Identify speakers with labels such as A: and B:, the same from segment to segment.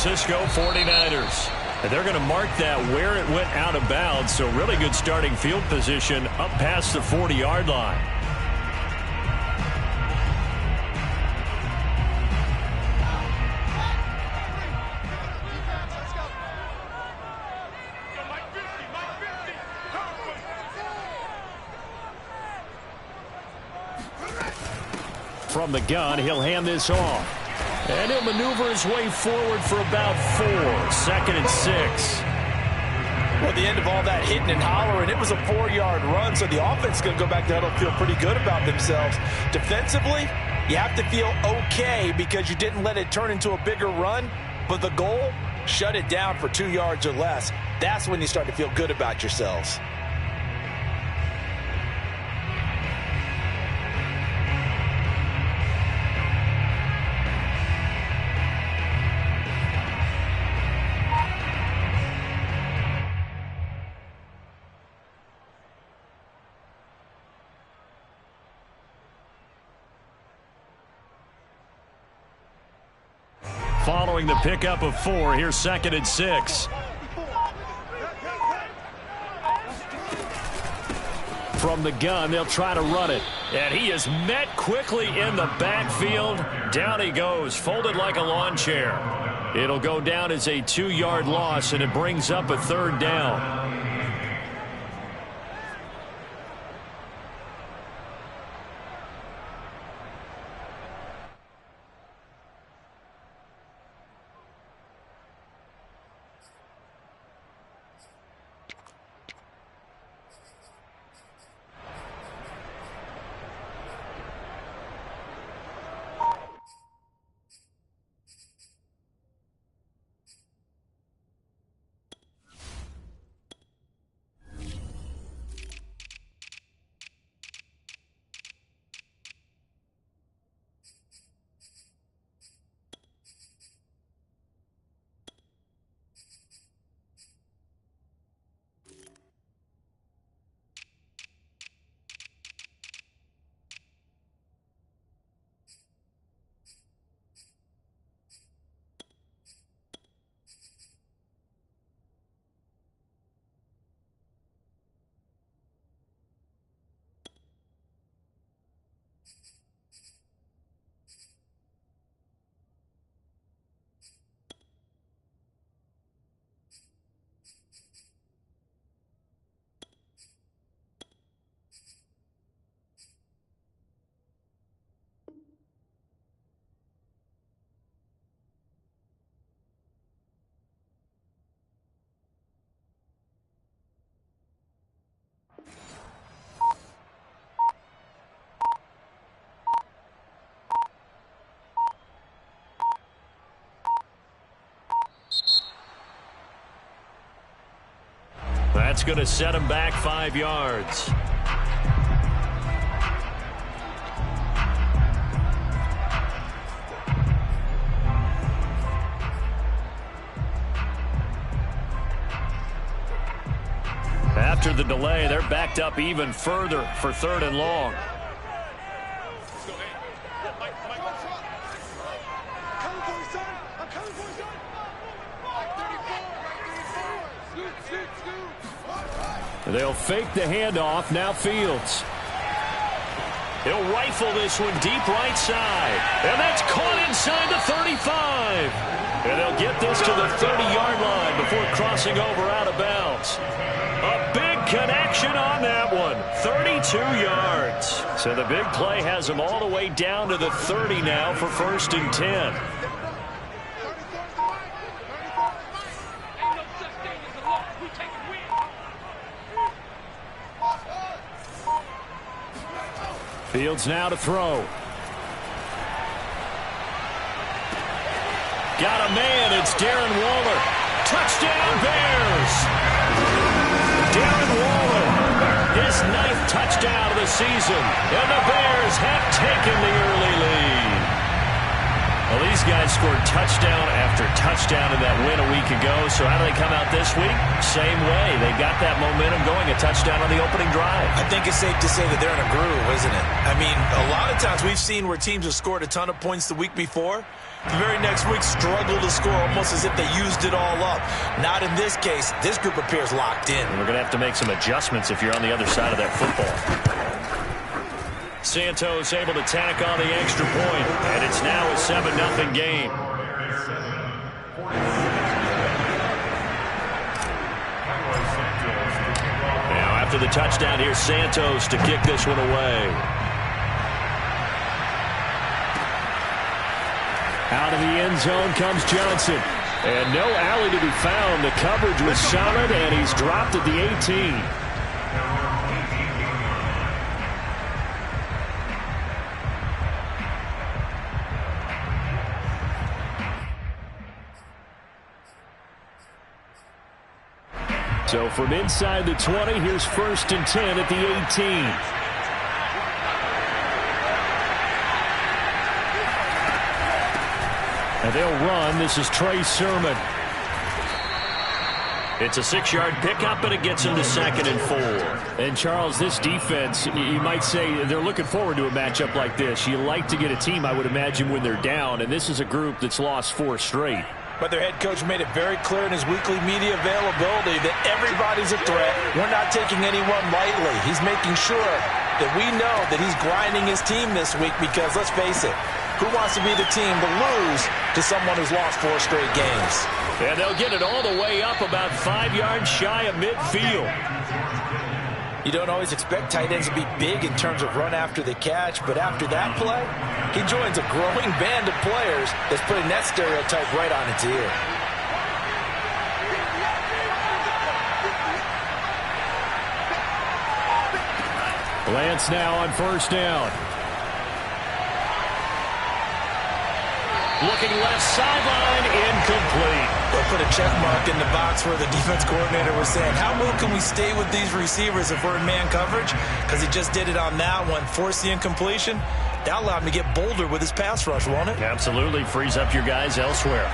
A: Francisco 49ers. And they're going to mark that where it went out of bounds, so really good starting field position up past the 40-yard line. From the gun, he'll hand this off. And he'll maneuver his way forward for about 4. 2nd and 6.
B: Well, the end of all that hitting and hollering, it was a 4-yard run, so the offense is going to go back to huddle, feel pretty good about themselves. Defensively, you have to feel okay because you didn't let it turn into a bigger run, but the goal, shut it down for 2 yards or less. That's when you start to feel good about yourselves.
A: Following the pickup of 4, here's 2nd and 6. From the gun, they'll try to run it. And he is met quickly in the backfield. Down he goes, folded like a lawn chair. It'll go down as a 2-yard loss, and it brings up a 3rd down. That's going to set him back 5 yards. After the delay, they're backed up even further for 3rd and long. They'll fake the handoff. Now Fields. He'll rifle this one deep right side. And that's caught inside the 35. And they'll get this to the 30-yard line before crossing over out of bounds. A big connection on that one. 32 yards. So the big play has them all the way down to the 30 now for 1st and 10. Fields now to throw. Got a man. It's Darren Waller. Touchdown, Bears. Darren Waller, his 9th touchdown of the season. And the Bears have taken the early lead. Well, these guys scored touchdown after touchdown in that win a week ago. So how do they come out this week? Same way. They got that momentum going, a touchdown on the opening drive.
B: I think it's safe to say that they're in a groove, isn't it? I mean, a lot of times we've seen where teams have scored a ton of points the week before. The very next week struggle to score almost as if they used it all up. Not in this case. This group appears locked in.
A: And we're going to have to make some adjustments if you're on the other side of that football. Santos able to tack on the extra point, and it's now a 7-0 game. Now after the touchdown, here's Santos to kick this one away. Out of the end zone comes Johnson. And no alley to be found. The coverage was solid, and he's dropped at the 18. So from inside the 20, here's 1st and 10 at the 18. And they'll run. This is Trey Sermon. It's a 6-yard pickup, and it gets him to 2nd and 4. And, Charles, this defense, you might say they're looking forward to a matchup like this. You like to get a team, I would imagine, when they're down, and this is a group that's lost 4 straight.
B: But their head coach made it very clear in his weekly media availability that everybody's a threat. We're not taking anyone lightly. He's making sure that we know that he's grinding his team this week because, let's face it, who wants to be the team to lose to someone who's lost 4 straight games?
A: And they'll get it all the way up about 5 yards shy of midfield.
B: You don't always expect tight ends to be big in terms of run after the catch, but after that play, he joins a growing band of players that's putting that stereotype right on its ear.
A: Lance now on 1st down. Looking left sideline, incomplete.
B: They'll put a check mark in the box where the defense coordinator was saying, how well can we stay with these receivers if we're in man coverage? Because he just did it on that one, forced the incompletion. That allowed him to get bolder with his pass rush, won't it?
A: Absolutely. Frees up your guys elsewhere.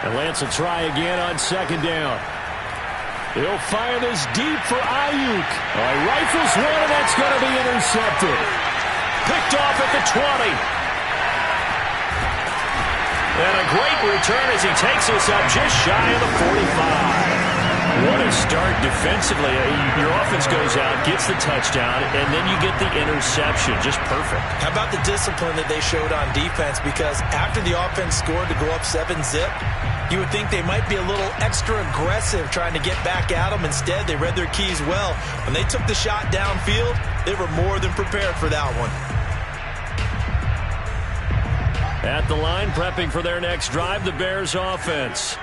A: And Lance will try again on 2nd down. He'll fire this deep for Ayuk. Rifles one, and that's going to be intercepted. Picked off at the 20. And a great return as he takes us up just shy of the 45. What a start defensively. Your offense goes out, gets the touchdown, and then you get the interception. Just perfect.
B: How about the discipline that they showed on defense? Because after the offense scored to go up 7-zip, you would think they might be a little extra aggressive trying to get back at them. Instead, they read their keys well. When they took the shot downfield, they were more than prepared for that one.
A: At the line, prepping for their next drive, the Bears offense.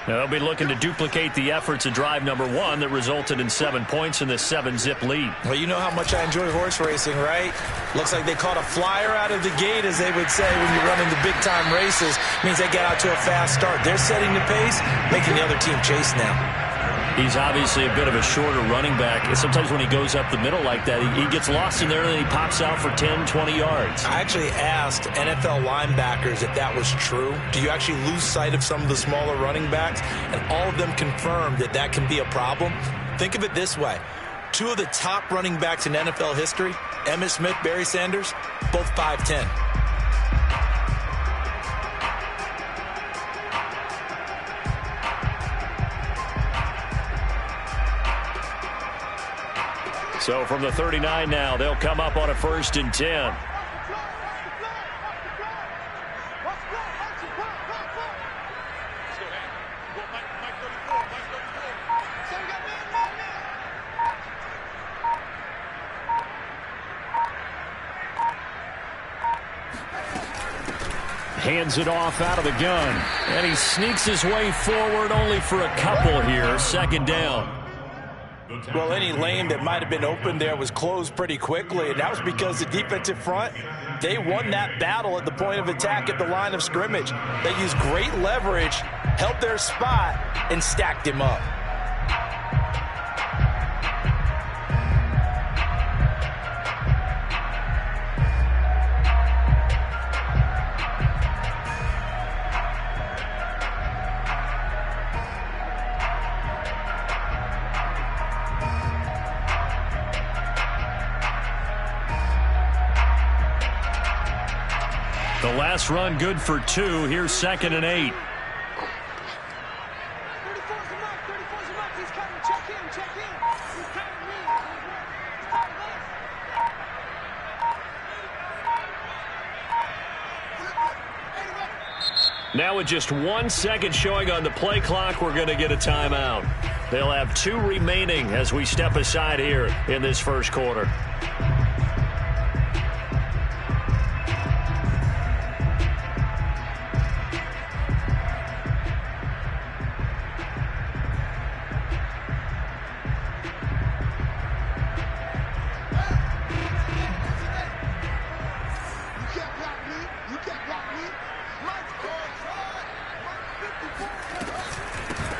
A: Now, they'll be looking to duplicate the efforts of drive number 1 that resulted in 7 points in the 7-zip lead.
B: Well, you know how much I enjoy horse racing, right? Looks like they caught a flyer out of the gate, as they would say when you're running the big-time races. Means they get out to a fast start. They're setting the pace, making the other team chase now.
A: He's obviously a bit of a shorter running back. And sometimes when he goes up the middle like that, he gets lost in there and then he pops out for 10, 20 yards.
B: I actually asked NFL linebackers if that was true. Do you actually lose sight of some of the smaller running backs? And all of them confirmed that that can be a problem. Think of it this way. 2 of the top running backs in NFL history, Emmitt Smith, Barry Sanders, both 5'10".
A: So from the 39 now, they'll come up on a 1st and 10. Hands it off out of the gun. And he sneaks his way forward only for a couple here. 2nd down.
B: Well, any lane that might have been open there was closed pretty quickly, and that was because the defensive front, they won that battle at the point of attack at the line of scrimmage. They used great leverage, held their spot, and stacked him up.
A: The last run good for 2. Here's 2nd and 8. Now with just 1 second showing on the play clock, we're going to get a timeout. They'll have 2 remaining as we step aside here in this first quarter.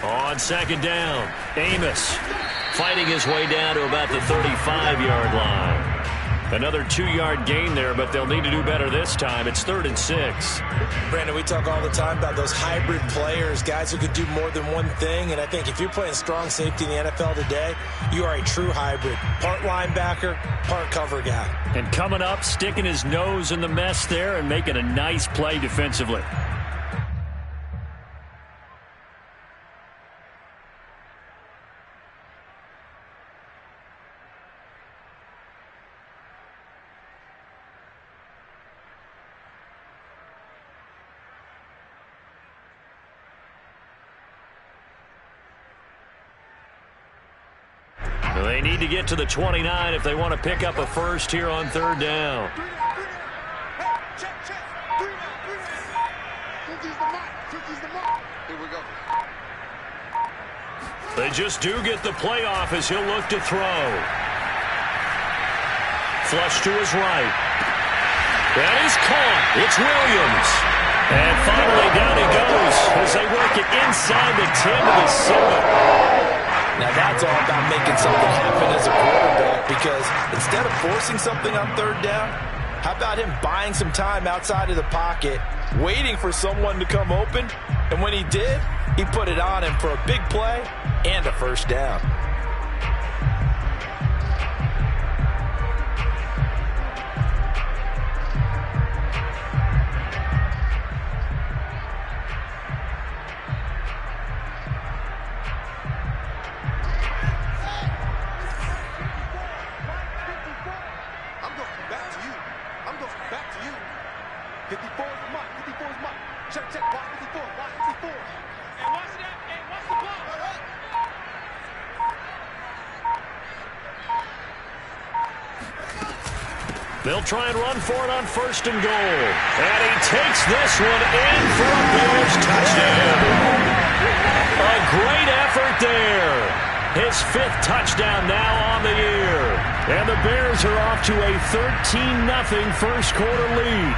A: On 2nd down, Amos fighting his way down to about the 35-yard line. Another 2-yard gain there, but they'll need to do better this time. It's 3rd and 6.
B: Brandon, we talk all the time about those hybrid players, guys who could do more than one thing. And I think if you're playing strong safety in the NFL today, you are a true hybrid. Part linebacker, part cover guy.
A: And coming up, sticking his nose in the mess there and making a nice play defensively. They need to get to the 29 if they want to pick up a first here on 3rd down. They just do get the playoff as he'll look to throw. Flush to his right. That is caught. It's Williams. And finally down he goes as they work it inside the 10 to the 7.
B: Now that's all about making something happen as a quarterback, because instead of forcing something on 3rd down, how about him buying some time outside of the pocket, waiting for someone to come open, and when he did, he put it on him for a big play and a first down.
A: They'll try and run for it on 1st and goal. And he takes this one in for a Bears touchdown. A great effort there. His 5th touchdown now on the year. And the Bears are off to a 13-0 first quarter lead.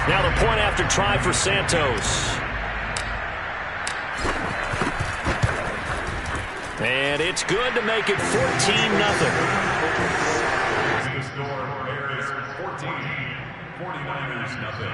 A: Now the point after try for Santos. And it's good to make it 14-0.
C: 49ers nothing.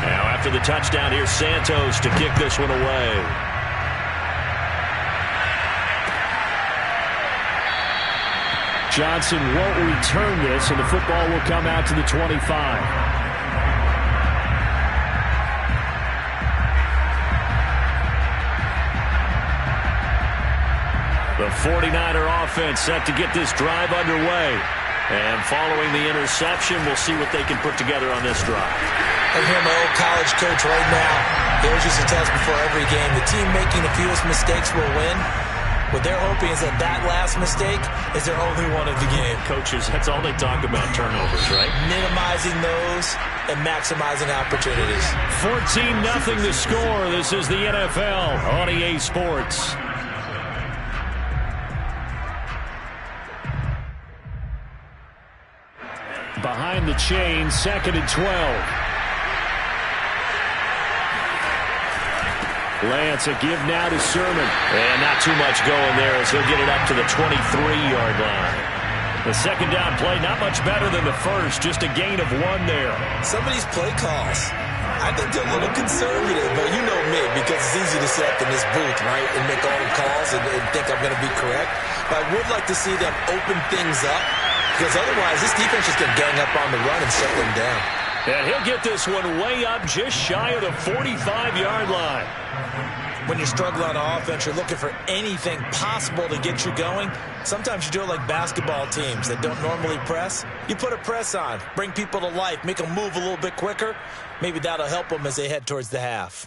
A: Now after the touchdown, here's Santos to kick this one away. Johnson won't return this, and the football will come out to the 25. The 49er offense set to get this drive underway. And following the interception, we'll see what they can put together on this drive.
B: I hear my old college coach right now. There's just a test before every game. The team making the fewest mistakes will win. What they're hoping is that last mistake is their only one of the game.
A: Coaches, that's all they talk about, turnovers, right?
B: Minimizing those and maximizing opportunities.
A: 14-0 the score. This is the NFL on EA Sports. Behind the chain, 2nd and 12. Lance, a give now to Sermon. And not too much going there as he'll get it up to the 23-yard line. The second down play, not much better than the first, just a gain of 1 there.
B: Some of these play calls, I think they're a little conservative, but you know me, because it's easy to sit up in this booth, right, and make all the calls and think I'm going to be correct. But I would like to see them open things up, because otherwise this defense is going to gang up on the run and shut them down.
A: And he'll get this one way up just shy of the 45-yard line.
B: When you're struggling on offense, you're looking for anything possible to get you going. Sometimes you do it like basketball teams that don't normally press. You put a press on, bring people to life, make them move a little bit quicker. Maybe that'll help them as they head towards the half.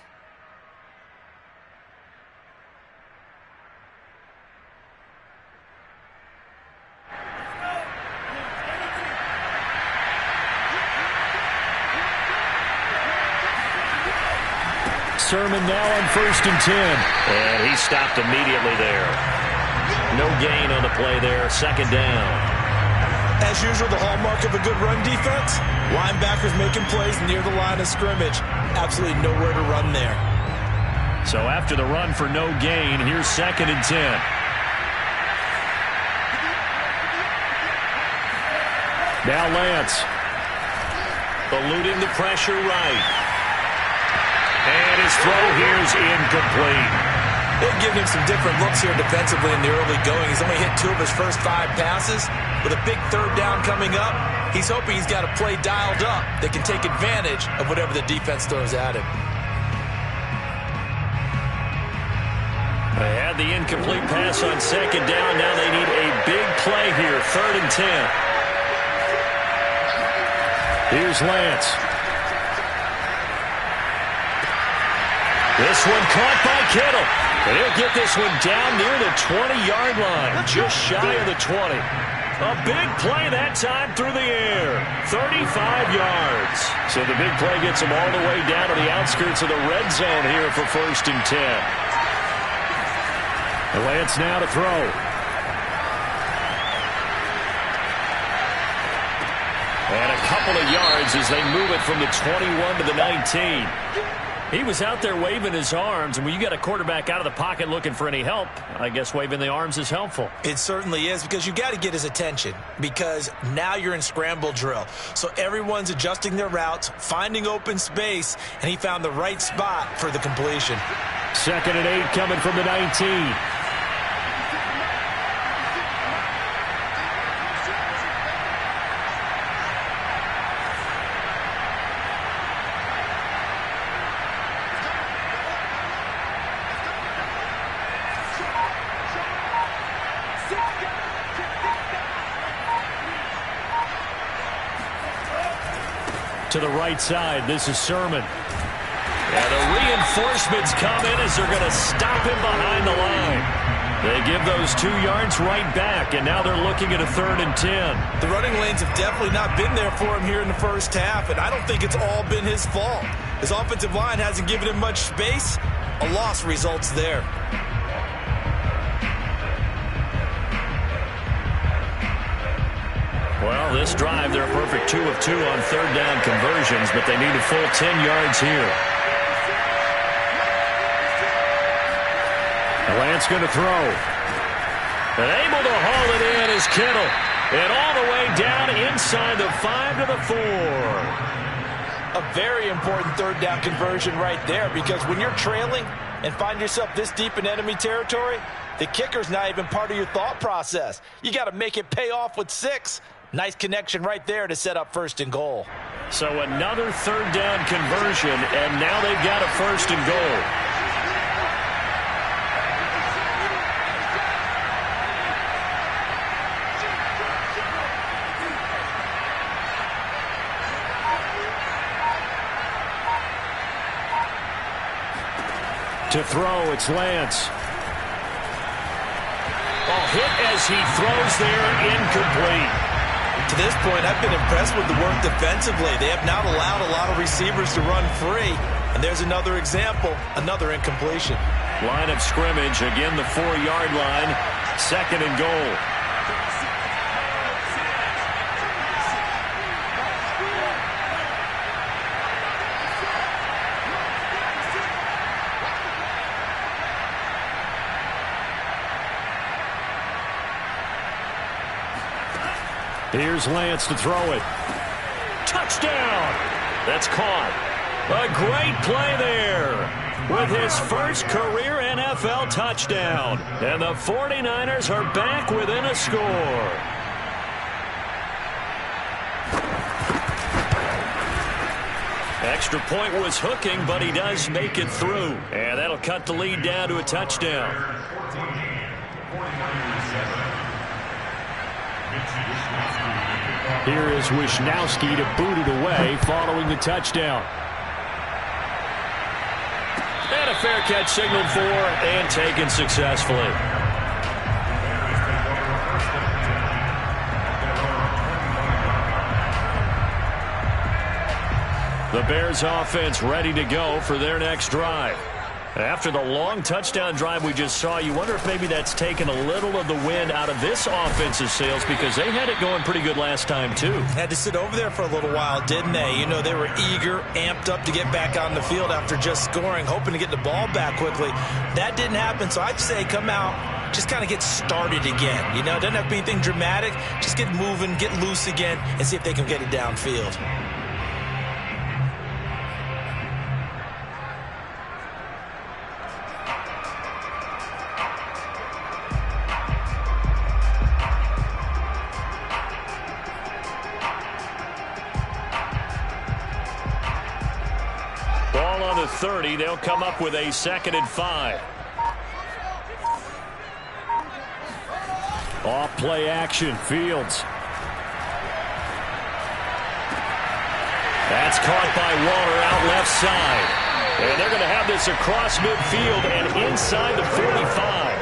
A: Sermon now on 1st and 10. And he stopped immediately there. No gain on the play there. 2nd down.
B: As usual, the hallmark of a good run defense, linebackers making plays near the line of scrimmage. Absolutely nowhere to run there.
A: So after the run for no gain, here's 2nd and 10. Now Lance. Eluding the pressure right. And his throw here is incomplete.
B: They've given him some different looks here defensively in the early going. He's only hit 2 of his first 5 passes. With a big 3rd down coming up, he's hoping he's got a play dialed up that can take advantage of whatever the defense throws at him.
A: They had the incomplete pass on 2nd down. Now they need a big play here. 3rd and 10. Here's Lance. This one caught by Kittle. And he'll get this one down near the 20-yard line, just shy of the 20. A big play that time through the air, 35 yards. So the big play gets him all the way down to the outskirts of the red zone here for 1st and 10. Lance now to throw. And a couple of yards as they move it from the 21 to the 19. He was out there waving his arms, and when you got a quarterback out of the pocket looking for any help, I guess waving the arms is helpful.
B: It certainly is, because you got to get his attention, because now you're in scramble drill. So everyone's adjusting their routes, finding open space, and he found the right spot for the completion.
A: 2nd and 8 coming from the 19. To the right side, this is Sermon. Yeah, the reinforcements come in as they're going to stop him behind the line. They give those 2 yards right back, and now they're looking at a 3rd and 10.
B: The running lanes have definitely not been there for him here in the first half, and I don't think it's all been his fault. His offensive line hasn't given him much space. A loss results there.
A: Well, this drive, they're a perfect 2 of 2 on 3rd down conversions, but they need a full 10 yards here. Lance going to throw. And able to haul it in is Kittle. And all the way down inside the 5 to the 4.
B: A very important 3rd down conversion right there, because when you're trailing and find yourself this deep in enemy territory, the kicker's not even part of your thought process. You got to make it pay off with 6. Nice connection right there to set up 1st and goal.
A: So another 3rd down conversion, and now they've got a 1st and goal. To throw, it's Lance. Hit as he throws there, incomplete.
B: To this point, I've been impressed with the work defensively. They have not allowed a lot of receivers to run free. And there's another example, another incompletion.
A: Line of scrimmage, again the 4-yard line, 2nd and goal. Here's Lance to throw it. Touchdown! That's caught. A great play there with his first career NFL touchdown. And the 49ers are back within a score. Extra point was hooking, but he does make it through. And that'll cut the lead down to a touchdown. Here is Wishnowsky to boot it away following the touchdown. And a fair catch signaled for and taken successfully. The Bears offense ready to go for their next drive. After the long touchdown drive we just saw, you wonder if maybe that's taken a little of the wind out of this offense's sails, because they had it going pretty good last time, too.
B: Had to sit over there for a little while, didn't they? You know, they were eager, amped up to get back on the field after just scoring, hoping to get the ball back quickly. That didn't happen, so I'd say come out, just kind of get started again. You know, it doesn't have to be anything dramatic. Just get moving, get loose again, and see if they can get it downfield.
A: Ball on the 30. They'll come up with a 2nd and 5. Off play action. Fields. That's caught by Waller out left side. And they're going to have this across midfield and inside the 45.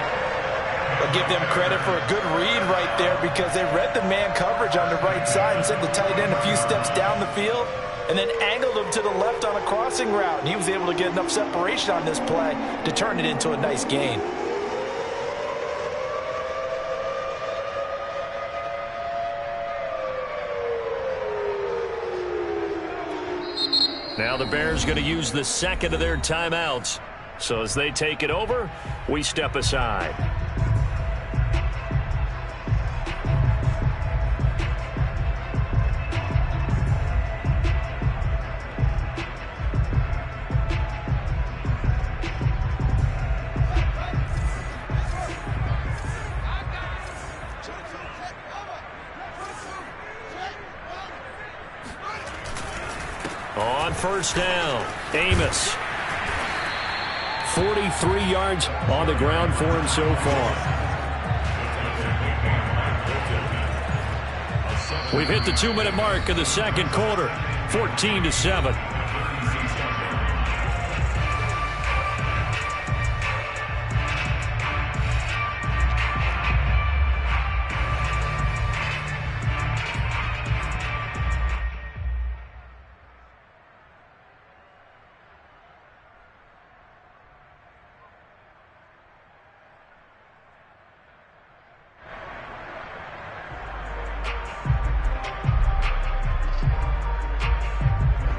B: I'll give them credit for a good read right there, because they read the man coverage on the right side and sent the tight end a few steps down the field and then angled him to the left on a crossing route. And he was able to get enough separation on this play to turn it into a nice gain.
A: Now the Bears going to use the 2nd of their timeouts. So as they take it over, we step aside. On first down, Amos. 43 yards on the ground for him so far. We've hit the 2-minute mark of the second quarter, 14-7.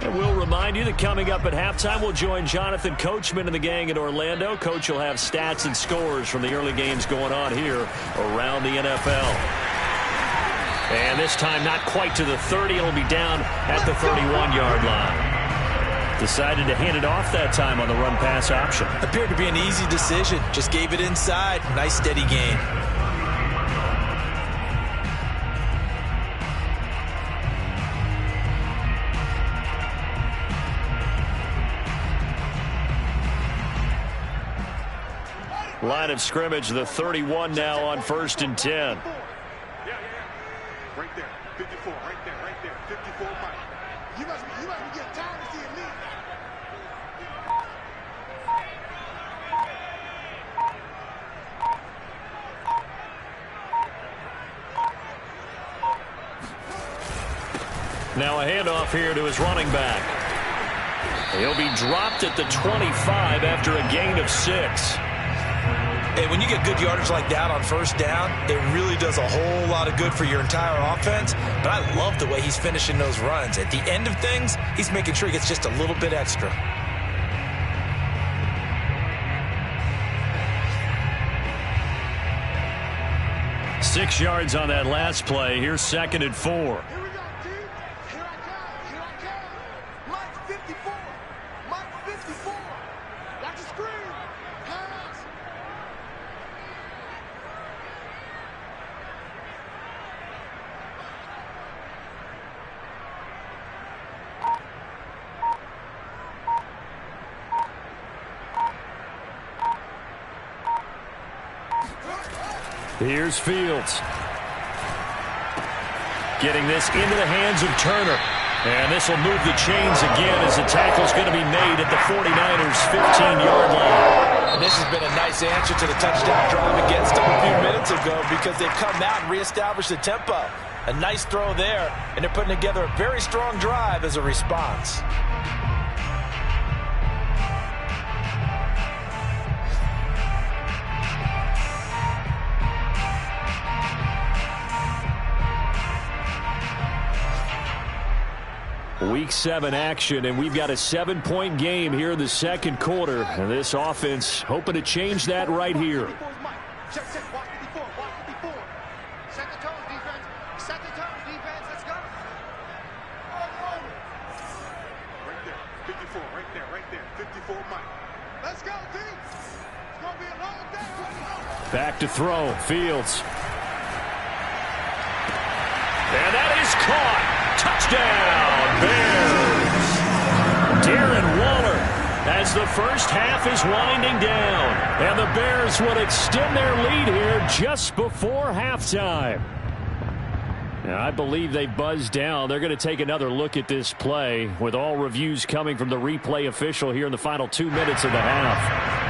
A: We'll remind you that coming up at halftime, we'll join Jonathan Coachman and the gang in Orlando. Coach will have stats and scores from the early games going on here around the NFL. And this time, not quite to the 30. It'll be down at the 31-yard line. Decided to hand it off that time on the run-pass option.
B: Appeared to be an easy decision. Just gave it inside. Nice, steady gain.
A: Line of scrimmage, the 31 now on 1st and 10.
C: Yeah. Right there, 54, right there, 54 Mike. You must be getting tired of seeing me.
A: Now a handoff here to his running back. He'll be dropped at the 25 after a gain of 6.
B: Hey, when you get good yardage like that on first down, it really does a whole lot of good for your entire offense. But I love the way he's finishing those runs. At the end of things, he's making sure he gets just a little bit extra.
A: Six yards on that last play. Here's 2nd and 4.
C: Here we go, team. Here I come. Here I come. Mike 54. Mike 54. That's a screen. Pass.
A: Here's Fields. Getting this into the hands of Turner. And this will move the chains again as the tackle's going to be made at the 49ers' 15-yard line.
B: And this has been a nice answer to the touchdown drive against them a few minutes ago because they've come out and reestablished the tempo. A nice throw there, and they're putting together a very strong drive as a response.
A: Week 7 action, and we've got a 7-point game here in the second quarter. And this offense hoping to change that right here.
C: Check, watch 54, watch 54. Set the tone, defense. Set the tone, defense. Let's go. Right there, 54, right there. 54, Mike. Let's go, team. It's going to be a long day.
A: Back to throw, Fields. And that is caught. Touchdown, Bears. Darren Waller as the first half is winding down. And the Bears would extend their lead here just before halftime. Now, I believe they buzzed down. They're going to take another look at this play with all reviews coming from the replay official here in the final 2 minutes of the half.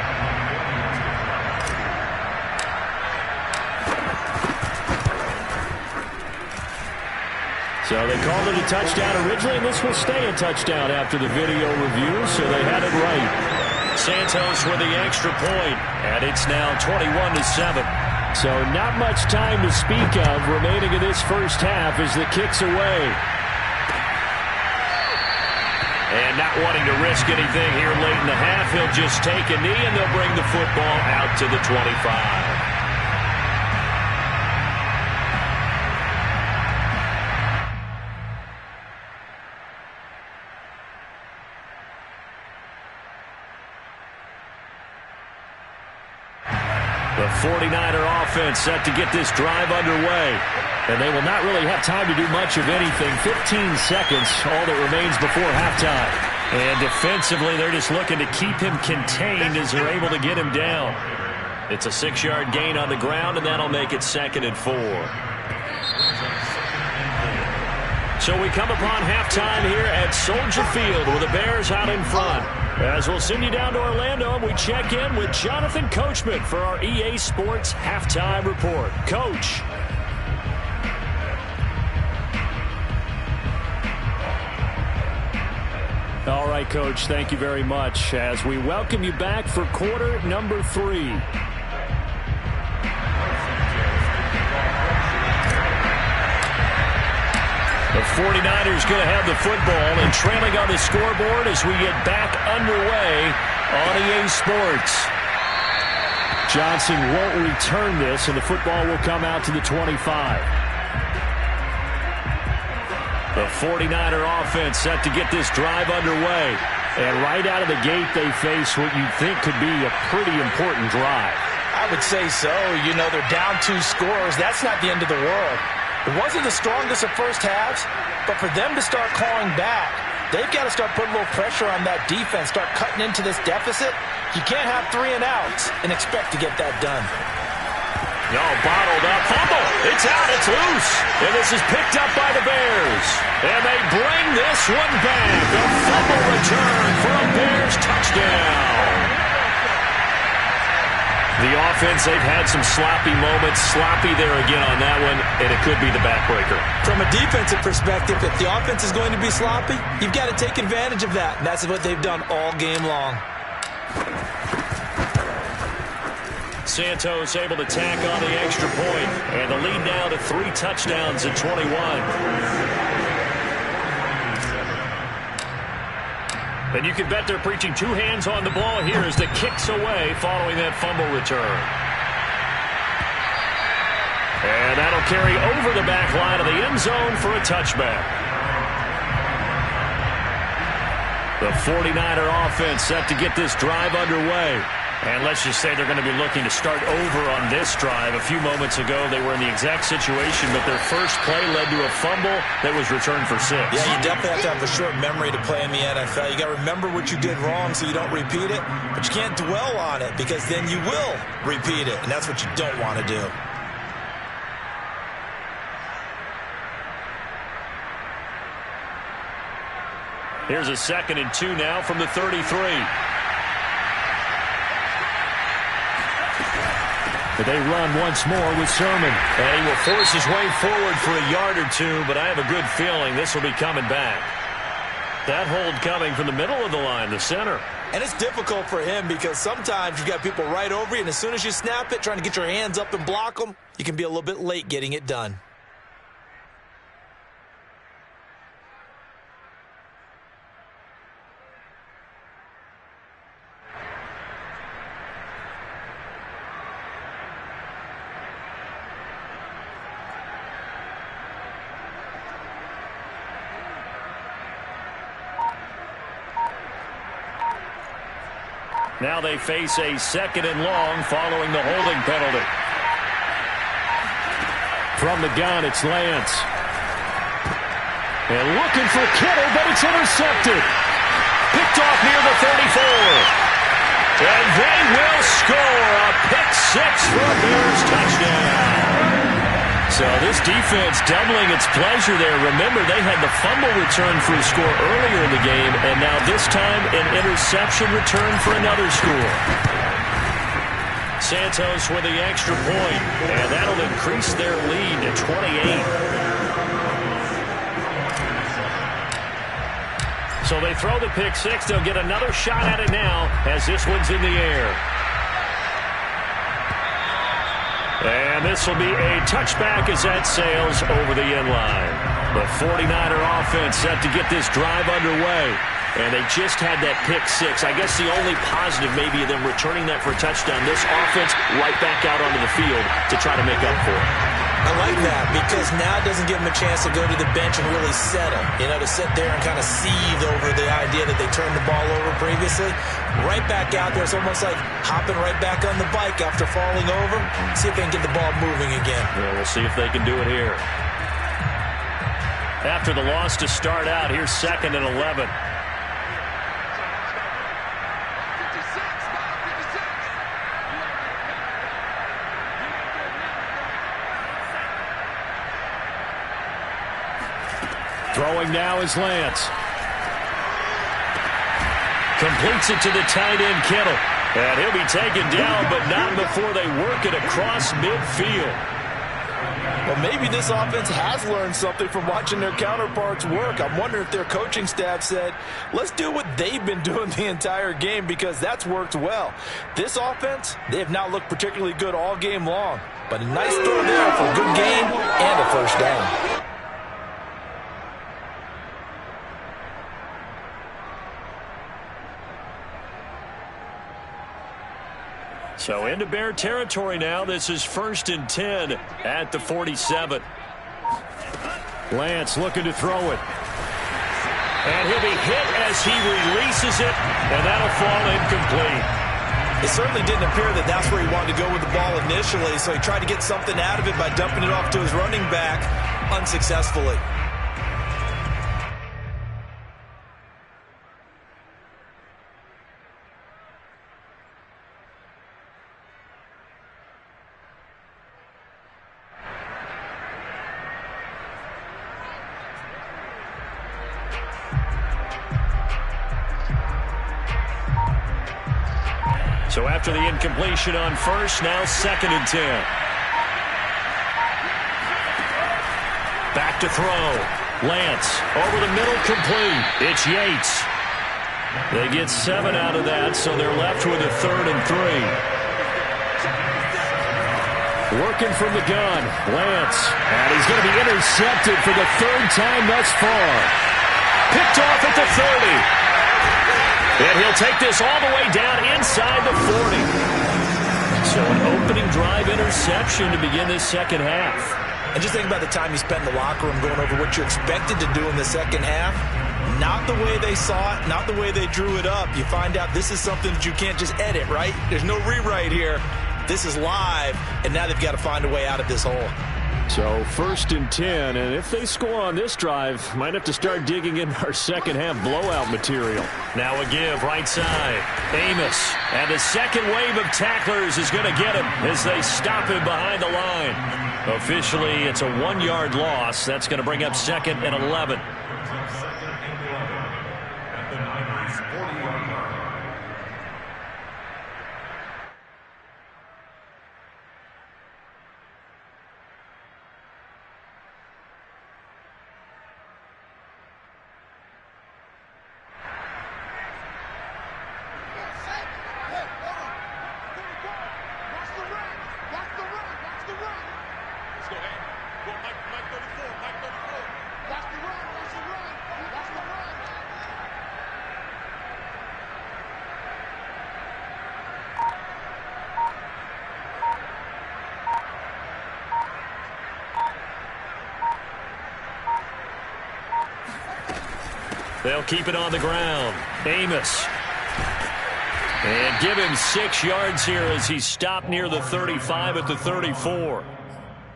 A: So they called it a touchdown originally, and this will stay a touchdown after the video review, so they had it right. Santos with the extra point, and it's now 21-7. So not much time to speak of remaining in this first half as the kick's away. And not wanting to risk anything here late in the half, he'll just take a knee, and they'll bring the football out to the 25. The 49er offense set to get this drive underway. And they will not really have time to do much of anything. 15 seconds, all that remains before halftime. And defensively, they're just looking to keep him contained as they're able to get him down. It's a 6-yard gain on the ground, and that'll make it 2nd and 4. So we come upon halftime here at Soldier Field with the Bears out in front. As we'll send you down to Orlando, and we check in with Jonathan Coachman for our EA Sports Halftime Report. Coach. All right, Coach, thank you very much as we welcome you back for quarter number 3. The 49ers going to have the football and trailing on the scoreboard as we get back underway on EA Sports. Johnson won't return this, and the football will come out to the 25. The 49er offense set to get this drive underway. And right out of the gate, they face what you'd think could be a pretty important drive.
B: I would say so. You know, they're down 2 scores. That's not the end of the world. It wasn't the strongest of first halves, but for them to start clawing back, they've got to start putting a little pressure on that defense, start cutting into this deficit. You can't have 3 and outs and expect to get that done.
A: No, bottled up. Fumble. It's out. It's loose. And this is picked up by the Bears. And they bring this one back. A fumble return for a Bears touchdown. The offense, they've had some sloppy moments. Sloppy there again on that one, and it could be the backbreaker.
B: From a defensive perspective, if the offense is going to be sloppy, you've got to take advantage of that. And that's what they've done all game long.
A: Santos able to tack on the extra point, and the lead now to 3 touchdowns at 21. And you can bet they're preaching 2 hands on the ball here as the kick's away following that fumble return. And that'll carry over the back line of the end zone for a touchback. The 49er offense set to get this drive underway. And let's just say they're going to be looking to start over on this drive. A few moments ago, they were in the exact situation, but their first play led to a fumble that was returned for 6.
B: Yeah, you definitely have to have a short memory to play in the NFL. You got to remember what you did wrong so you don't repeat it, but you can't dwell on it because then you will repeat it, and that's what you don't want to do.
A: Here's a 2nd and 2 now from the 33. But they run once more with Sermon. And he will force his way forward for a yard or 2, but I have a good feeling this will be coming back. That hold coming from the middle of the line, the center.
B: And it's difficult for him because sometimes you've got people right over you, and as soon as you snap it, trying to get your hands up and block them, you can be a little bit late getting it done.
A: Now they face a 2nd and long following the holding penalty. From the gun, it's Lance. And looking for Kittle, but it's intercepted. Picked off near the 34. And they will score a pick 6 for a Bears touchdown. So this defense doubling its pleasure there. Remember, they had the fumble return for a score earlier in the game, and now this time an interception return for another score. Santos with the extra point, and that'll increase their lead to 28. So they throw the pick 6. They'll get another shot at it now as this one's in the air. And this will be a touchback as that sails over the end line. The 49er offense set to get this drive underway. And they just had that pick 6. I guess the only positive maybe of them returning that for a touchdown. This offense right back out onto the field to try to make up for it.
B: I like that because now it doesn't give them a chance to go to the bench and really settle. You know, to sit there and kind of seethe over the idea that they turned the ball over previously. Right back out there. It's almost like hopping right back on the bike after falling over. See if they can get the ball moving again.
A: Well, we'll see if they can do it here. After the loss to start out, here's 2nd and 11. Throwing now is Lance. Completes it to the tight end, Kittle. And he'll be taken down, but not before they work it across midfield.
B: Well, maybe this offense has learned something from watching their counterparts work. I'm wondering if their coaching staff said, let's do what they've been doing the entire game because that's worked well. This offense, they have not looked particularly good all game long. But a nice throw there for a good gain and a first down.
A: So into Bear territory now. This is 1st and 10 at the 47. Lance looking to throw it. And he'll be hit as he releases it, and that'll fall incomplete.
B: It certainly didn't appear that that's where he wanted to go with the ball initially, so he tried to get something out of it by dumping it off to his running back unsuccessfully.
A: So after the incompletion on first, now 2nd and 10. Back to throw. Lance over the middle, complete. It's Yates. They get 7 out of that, so they're left with a 3rd and 3. Working from the gun, Lance. And he's going to be intercepted for the 3rd time thus far. Picked off at the 30. And he'll take this all the way down inside the 40. So an opening drive interception to begin this second half.
B: And just think about the time you spent in the locker room going over what you expected to do in the second half. Not the way they saw it, not the way they drew it up. You find out this is something that you can't just edit, right? There's no rewrite here. This is live, and now they've got to find a way out of this hole.
A: So 1st and 10, and if they score on this drive, might have to start digging in our second half blowout material. Now a give right side. Amos, and the second wave of tacklers is going to get him as they stop him behind the line. Officially, it's a 1-yard loss. That's going to bring up 2nd and 11. They'll keep it on the ground. Amos. And give him 6 yards here as he stopped near the 35 at the 34.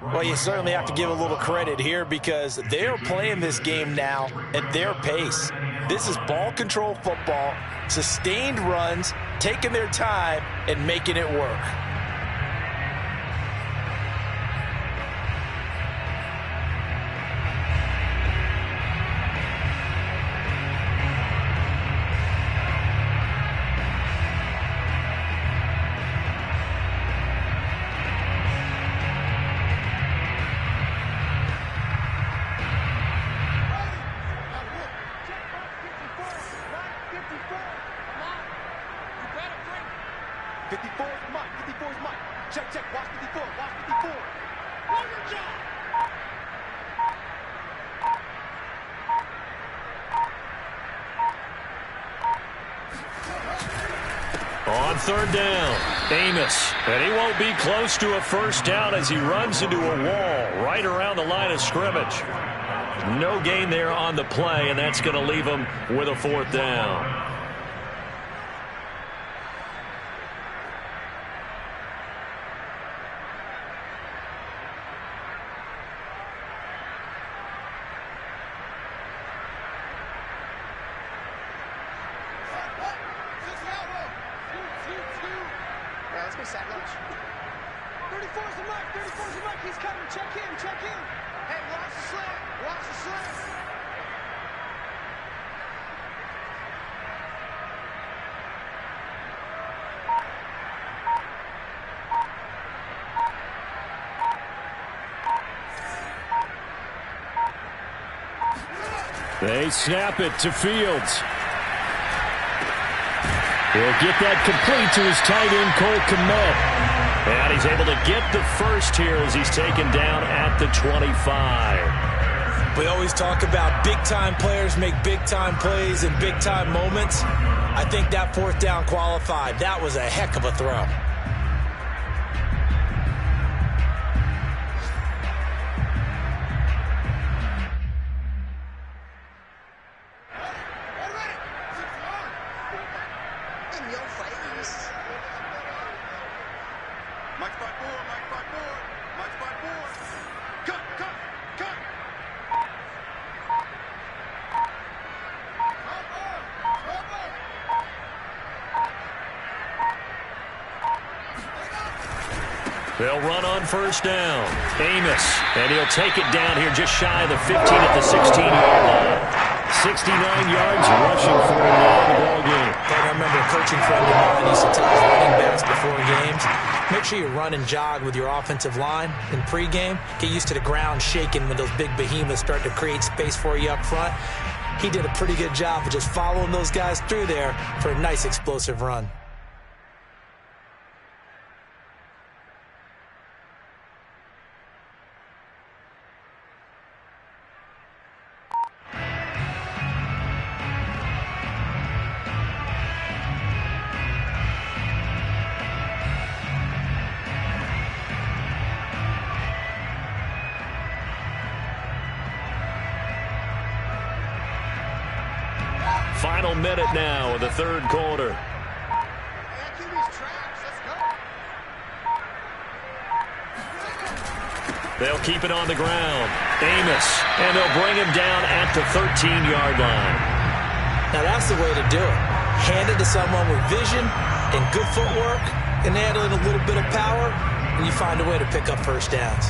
B: Well, you certainly have to give a little credit here because they're playing this game now at their pace. This is ball control football, sustained runs, taking their time, and making it work.
A: On 3rd down, Amos. And he won't be close to a first down as he runs into a wall right around the line of scrimmage. No gain there on the play, and that's going to leave him with a 4th down. They snap it to Fields. He'll get that complete to his tight end, Cole Kmet. And he's able to get the first here as he's taken down at the 25.
B: We always talk about big-time players make big-time plays in big-time moments. I think that 4th down qualified. That was a heck of a throw.
A: They'll run on 1st down. Amos, and he'll take it down here just shy of the 15 at the 16-yard line. 69 yards rushing for him now in the ball game.
B: And I remember a coaching friend of mine used to tell his running backs before games, make sure you run and jog with your offensive line in pregame. Get used to the ground shaking when those big behemoths start to create space for you up front. He did a pretty good job of just following those guys through there for a nice explosive run.
A: Final minute now of the third quarter. They'll keep it on the ground. Amos, and they'll bring him down at the 13-yard line.
B: Now that's the way to do it. Hand it to someone with vision and good footwork and add in a little bit of power, and you find a way to pick up first downs.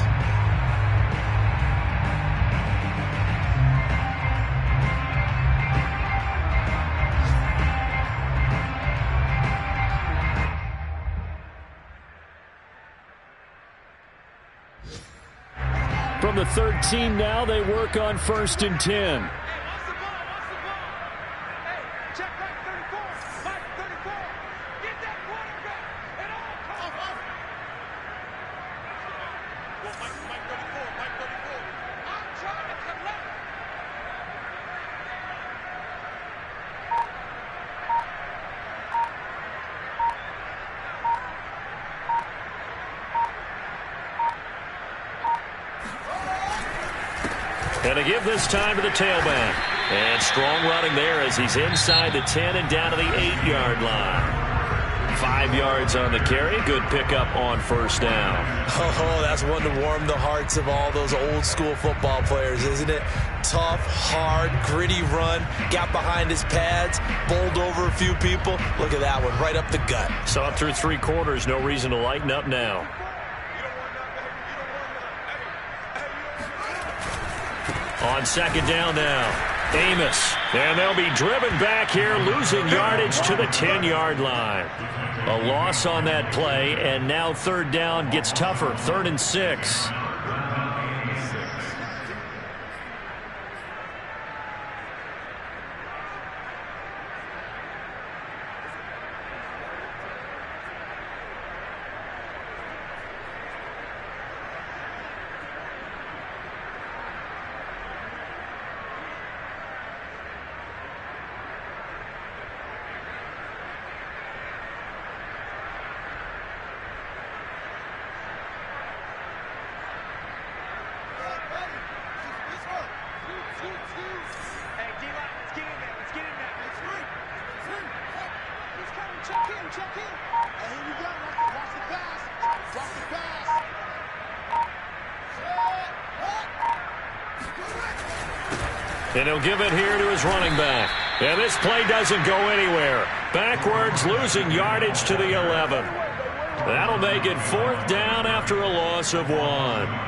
A: From the 13 now, they work on 1st and 10. And to give this time to the tailback. And strong running there as he's inside the 10 and down to the 8-yard line. 5 yards on the carry. Good pickup on first down.
B: Oh, that's one to warm the hearts of all those old school football players, isn't it? Tough, hard, gritty run. Got behind his pads, bowled over a few people. Look at that one, right up the gut.
A: Saw it through 3 quarters. No reason to lighten up now. On second down now, Amos. And they'll be driven back here, losing yardage to the 10-yard line. A loss on that play, and now third down gets tougher. 3rd and 6. And he'll give it here to his running back. And this play doesn't go anywhere. Backwards, losing yardage to the 11. That'll make it 4th down after a loss of 1.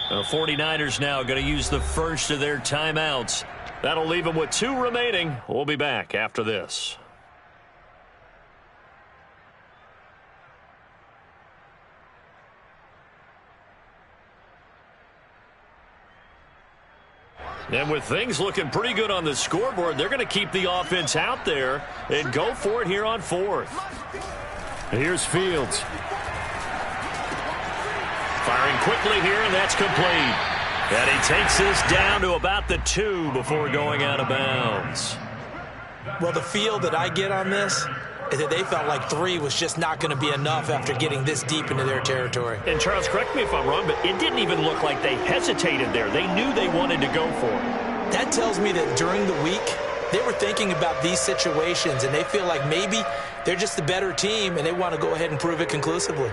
A: The 49ers now going to use the first of their timeouts. That'll leave them with 2 remaining. We'll be back after this. And with things looking pretty good on the scoreboard, they're going to keep the offense out there and go for it here on 4th. Here's Fields. Firing quickly here, and that's complete. And he takes this down to about the 2 before going out of bounds.
B: Well, the feel that I get on this is that they felt like 3 was just not going to be enough after getting this deep into their territory.
A: And Charles, correct me if I'm wrong, but it didn't even look like they hesitated there. They knew they wanted to go for it.
B: That tells me that during the week, They were thinking about these situations, and they feel like maybe they're just the better team, and they want to go ahead and prove it conclusively.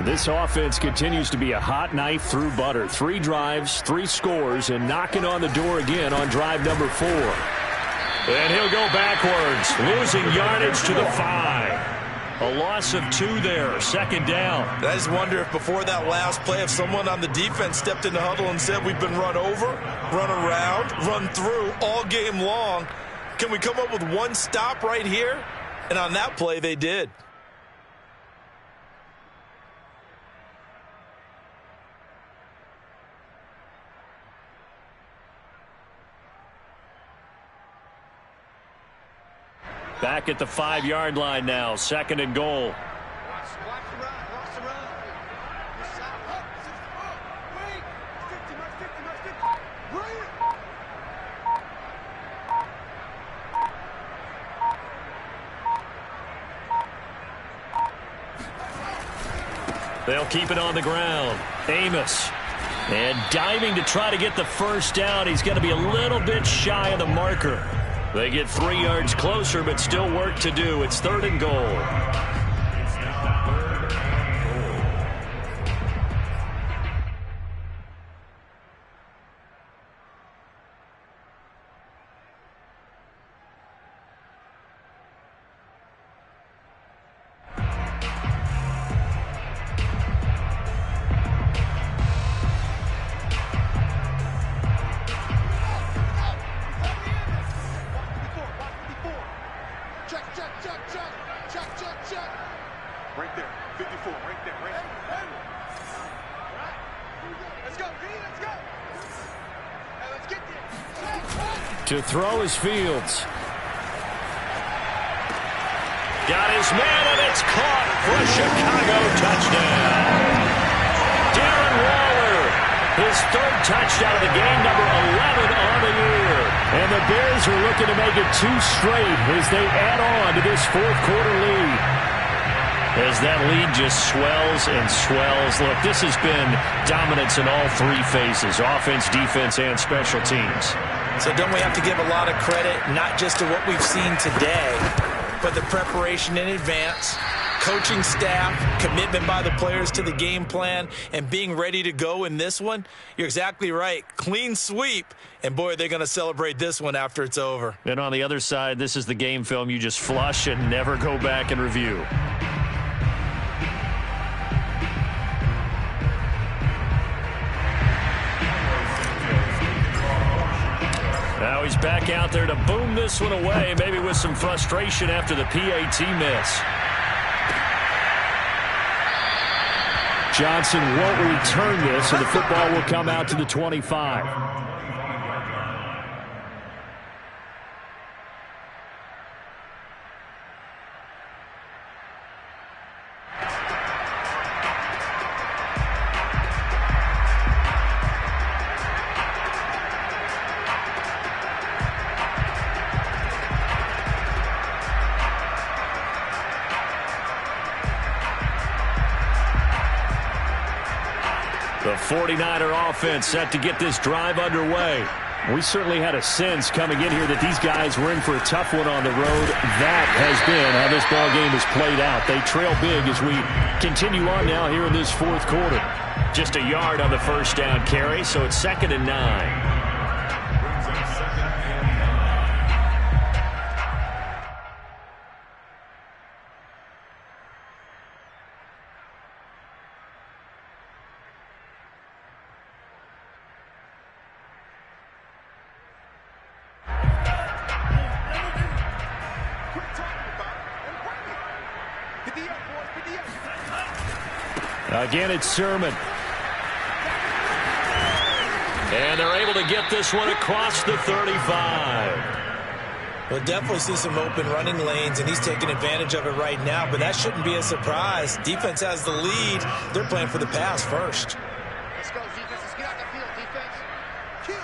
A: This offense continues to be a hot knife through butter. 3 drives, 3 scores, and knocking on the door again on drive number 4. And he'll go backwards, losing yardage to the 5. A loss of 2 there, 2nd down.
B: I just wonder if before that last play, if someone on the defense stepped in the huddle and said, we've been run over, run around, run through all game long. Can we come up with one stop right here? And on that play, they did.
A: Back at the 5-yard line now, 2nd and goal.
C: Watch the run. Watch the run. Wait. 50. Bring it.
A: They'll keep it on the ground. Amos. And diving to try to get the first down. He's going to be a little bit shy of the marker. They get 3 yards closer, but still work to do. It's 3rd and goal.
C: Right there. 54. Right there. Right there. Let's go. Let's go. Hey, let's get there.
A: To throw is Fields. Got his man, and it's caught for a Chicago touchdown. Darren Waller, his 3rd touchdown of the game, number 11 on the year. And the Bears are looking to make it 2 straight as they add on to this 4th quarter lead. As that lead just swells and swells. Look, this has been dominance in all 3 phases, offense, defense, and special teams.
B: So don't we have to give a lot of credit, not just to what we've seen today, but the preparation in advance, coaching staff, commitment by the players to the game plan, and being ready to go in this one? You're exactly right. Clean sweep, and boy, they're going to celebrate this one after it's over.
A: And on the other side, this is the game film you just flush and never go back and review. Now he's back out there to boom this one away, maybe with some frustration after the PAT miss. Johnson won't return this, and the football will come out to the 25. The 49er offense set to get this drive underway. We certainly had a sense coming in here that these guys were in for a tough one on the road. That has been how this ball game has played out. They trail big as we continue on now here in this 4th quarter. Just a yard on the first down carry, so it's 2nd and 9. Again, it's Sermon. And they're able to get this one across the 35.
B: We'll definitely see some open running lanes, and he's taking advantage of it right now, but that shouldn't be a surprise. Defense has the lead. They're playing for the pass first.
C: Let's go, defense. Let's get out the field, defense. Kill.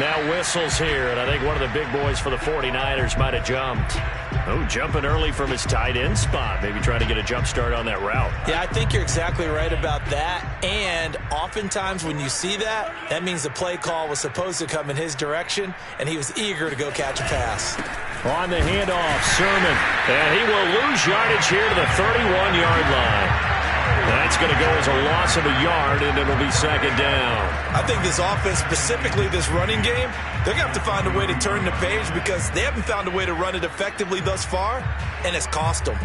A: Now whistles here, and I think one of the big boys for the 49ers might have jumped. Oh, jumping early from his tight end spot. Maybe trying to get a jump start on that route.
B: Yeah, I think you're exactly right about that. And oftentimes when you see that, that means the play call was supposed to come in his direction, and he was eager to go catch a pass.
A: On the handoff, Sermon. And he will lose yardage here to the 31-yard line. That's going to go as a loss of a yard, and it'll be second down.
B: I think this offense, specifically this running game, they're going to have to find a way to turn the page because they haven't found a way to run it effectively thus far, and it's cost them.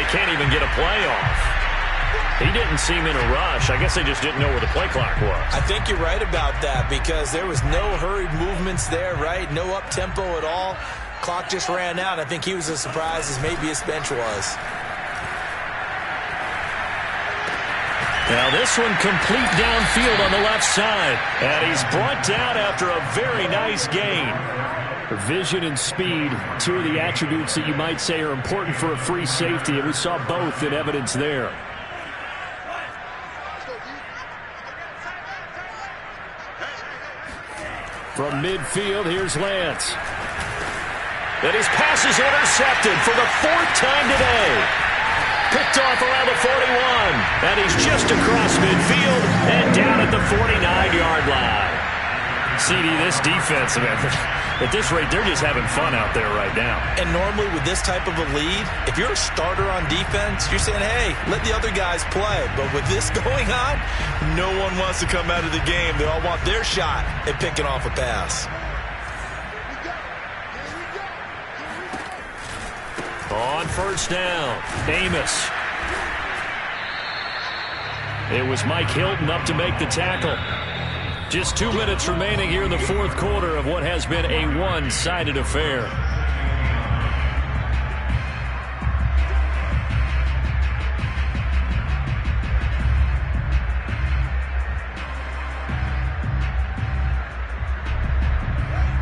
A: Can't even get a play off. He didn't seem in a rush. I guess they just didn't know where the play clock was.
B: I think you're right about that because there was no hurried movements there, right? No up-tempo at all. Clock just ran out. I think he was as surprised as maybe his bench was.
A: Now this one complete downfield on the left side. And he's brought down after a very nice gain. Vision and speed, two of the attributes that you might say are important for a free safety, and we saw both in evidence there. From midfield, here's Lance. And his pass is intercepted for the fourth time today. Picked off around the 41, and he's just across midfield and down at the 49-yard line. CD, this defense, man, at this rate, they're just having fun out there right now.
B: And normally with this type of a lead, if you're a starter on defense, you're saying, hey, let the other guys play. But with this going on, no one wants to come out of the game. They all want their shot at picking off a pass.
A: On first down, Amos. It was Mike Hilton up to make the tackle. Just 2 minutes remaining here in the fourth quarter of what has been a one-sided affair.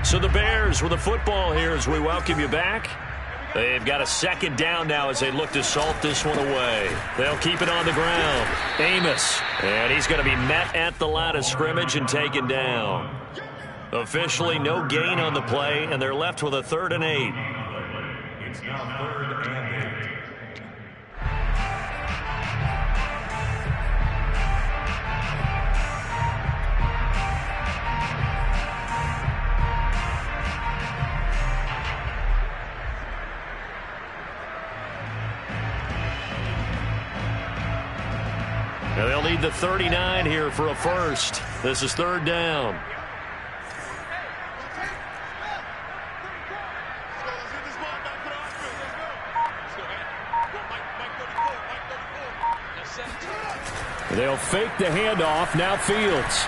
A: So the Bears with the football here as we welcome you back. They've got a second down now as they look to salt this one away. They'll keep it on the ground. Amos. And he's going to be met at the line of scrimmage and taken down. Officially no gain on the play, and they're left with a 3rd and 8.
D: It's now 3rd and 8.
A: Now they'll need the 39 here for a first. This is 3rd down. They'll fake the handoff. Now Fields.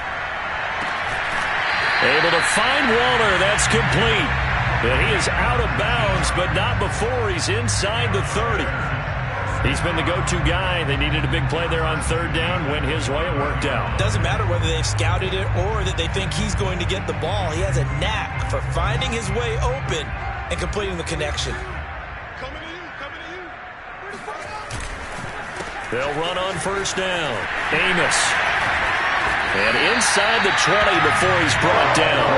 A: Able to find Waller. That's complete. And he is out of bounds, but not before he's inside the 30. He's been the go-to guy. They needed a big play there on 3rd down. Went his way. It worked out.
B: Doesn't matter whether they've scouted it or that they think he's going to get the ball. He has a knack for finding his way open and completing the connection.
A: They'll run on first down. Amos. And inside the 20 before he's brought down.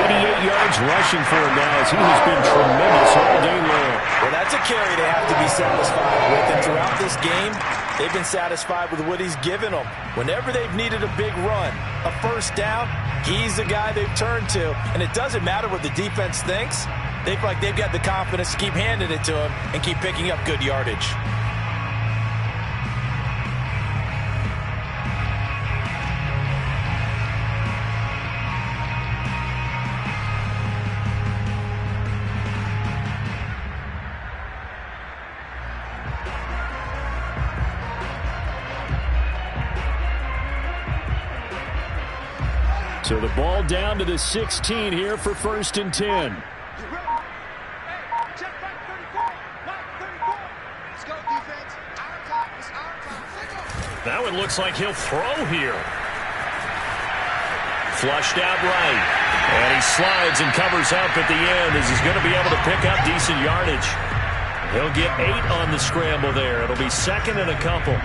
A: 88 yards rushing for him now as he has been tremendous all day long.
B: Well, that's a carry they have to be satisfied with. And throughout this game, they've been satisfied with what he's given them. Whenever they've needed a big run, a first down, he's the guy they've turned to. And it doesn't matter what the defense thinks. They feel like they've got the confidence to keep handing it to him and keep picking up good yardage.
A: So the ball down to the 16 here for 1st and 10.
C: You ready? Check back 34. Back 34. Let's go, defense. Our time. It's our time. Signal.
A: That one looks like he'll throw here. Flushed out right. And he slides and covers up at the end as he's going to be able to pick up decent yardage. He'll get 8 on the scramble there. It'll be 2nd and a couple.